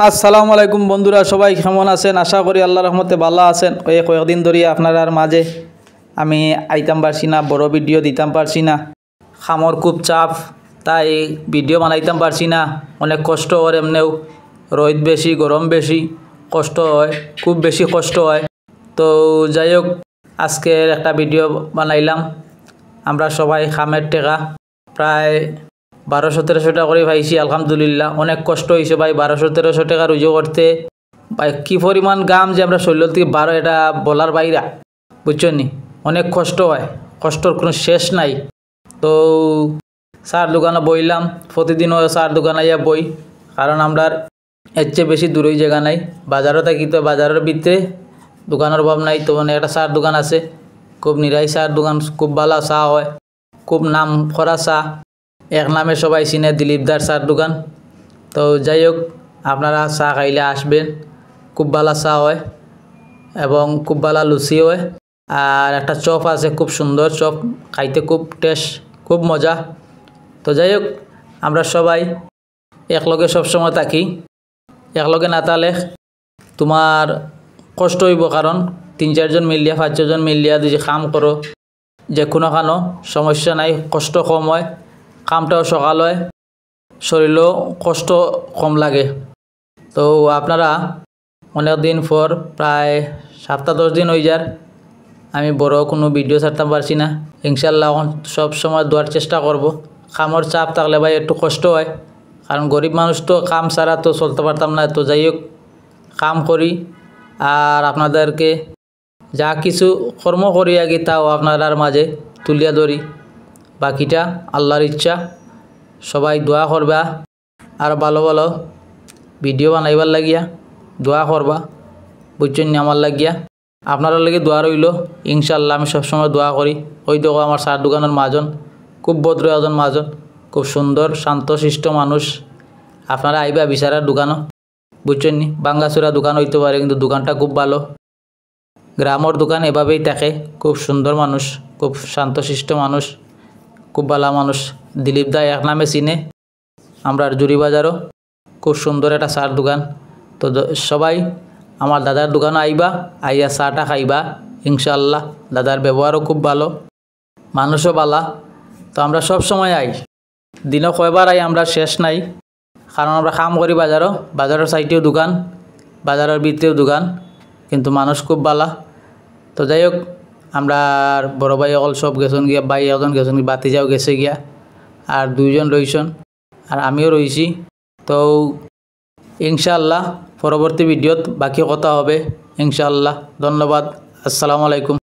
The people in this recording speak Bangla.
আসসালামু আলাইকুম বন্ধুরা, সবাই কেমন আছেন? আশা করি আল্লাহর রহমতে ভালো আছেন। কয়েকদিন ধরে আপনার মাঝে আমি আইতাম পারছি না, বড় ভিডিও দিতাম পারছি না। খামর খুব চাপ, তাই ভিডিও বানাইতাম পারছি না। অনেক কষ্ট হয়, এমনিও রোদ বেশি, গরম বেশি, কষ্ট হয়, খুব বেশি কষ্ট হয়। তো যাই হোক, আজকের একটা ভিডিও বানাইলাম। আমরা সবাই খামের টেকা প্রায় 1200-1300 টাকা করে পাইছি, আলহামদুলিল্লাহ। অনেক কষ্ট হয়েছে ভাই, 1200-1300 টাকা রুজু করতে। ভাই কী পরিমাণ গাম যে আমরা শরীর থেকে এটা বলার বাইরা, বুঝছেন নি? অনেক কষ্ট হয়, কষ্টর কোনো শেষ নাই। তো চার দোকানে বইলাম, প্রতিদিনও চার দোকানে ইয়া বই, কারণ আমরা এর চেয়ে বেশি দূরেই জায়গা নাই। বাজারও থাকি, তো বাজারের ভিতরে দোকানের অভাব নাই। তো মানে একটা চার দোকান আছে, খুব নিরাই চার দোকান, খুব ভালো চা হয়, খুব নাম করা চা। এক নামে সবাই চিনে, দিলীপদার চার দোকান। তো যাই হোক, আপনারা চা খাইলে আসবেন, খুব ভালো চা হয় এবং খুব ভালো লুচি হয়। আর একটা চপ আছে, খুব সুন্দর চপ, খাইতে খুব টেস্ট, খুব মজা। তো যাই হোক, আমরা সবাই একলগে সবসময় থাকি। একলগে না থাকলে তোমার কষ্ট হইব, কারণ 3-4 জন মিলিয়া, 5-6 জন মিলিয়া যদি কাম করো, যে কোনো খানো সমস্যা নাই, কষ্ট কম হয়, কামটাও সকাল হয়, শরীরেও কষ্ট কম লাগে। তো আপনারা অনেক দিন পর, প্রায় 7-10 দিন হয়ে যার, আমি বড় কোনো ভিডিও ছাড়তাম পারছি না। ইনশাল্লাহ সব সময় দেওয়ার চেষ্টা করব। কামর চাপ থাকলে ভাই একটু কষ্ট হয়, কারণ গরিব মানুষ তো, কাম ছাড়া তো চলতে পারতাম না। তো যাই হোক, কাম করি আর আপনাদেরকে যা কিছু কর্ম করি আগে, তাও আপনার মাঝে তুলিয়া ধরি। বাকিটা আল্লাহর ইচ্ছা। সবাই দোয়া করবা আর ভালো ভালো ভিডিও বানাইবার লাগিয়া দোয়া করবা, বুঝছেন আমার লাগিয়া। আপনারা লাগে দোয়া রইল, ইনশাল্লাহ। আমি সবসময় দোয়া করি। ওই দেখো আমার চার দোকানের মাজন, খুব ভদ্র একজন মাজন, খুব সুন্দর শান্তশিষ্ট মানুষ। আপনারা আইবা বিচারার দোকানও, বুঝছেন নি? বাঙ্গাচুরা দোকান হইতে পারে, কিন্তু দোকানটা খুব ভালো। গ্রামের দোকান এভাবেই থাকে, খুব সুন্দর মানুষ, খুব শান্তশিষ্ট মানুষ, খুব ভালো মানুষ। দিলীপ দা এক নামে চিনে। আমরা জুরি বাজারও খুব সুন্দর একটা চার দোকান। তো সবাই আমার দাদার দোকানে আইবা, আইয়া চাটা খাইবা ইনশাল্লাহ। দাদার ব্যবহারও খুব ভালো, মানুষও ভালো। তো আমরা সব সময় আই, দিনও কয়বার আই আমরা শেষ নাই, কারণ আমরা কাম করি বাজারও, বাজারের সাইডেও দোকান, বাজারের ভিতরেও দোকান, কিন্তু মানুষ খুব ভালো। তো যাই হোক, আমরা বড় ভাই অকল সব গেছেন গিয়া, ভাই এখন গেছেন, বাতিজাও গেছে গিয়া, আর 2 জন রইছেন, আর আমিও রইছি। তো ইনশাআল্লাহ পরবর্তী ভিডিওত বাকি কথা হবে ইনশাআল্লাহ। ধন্যবাদ, আসসালামু আলাইকুম।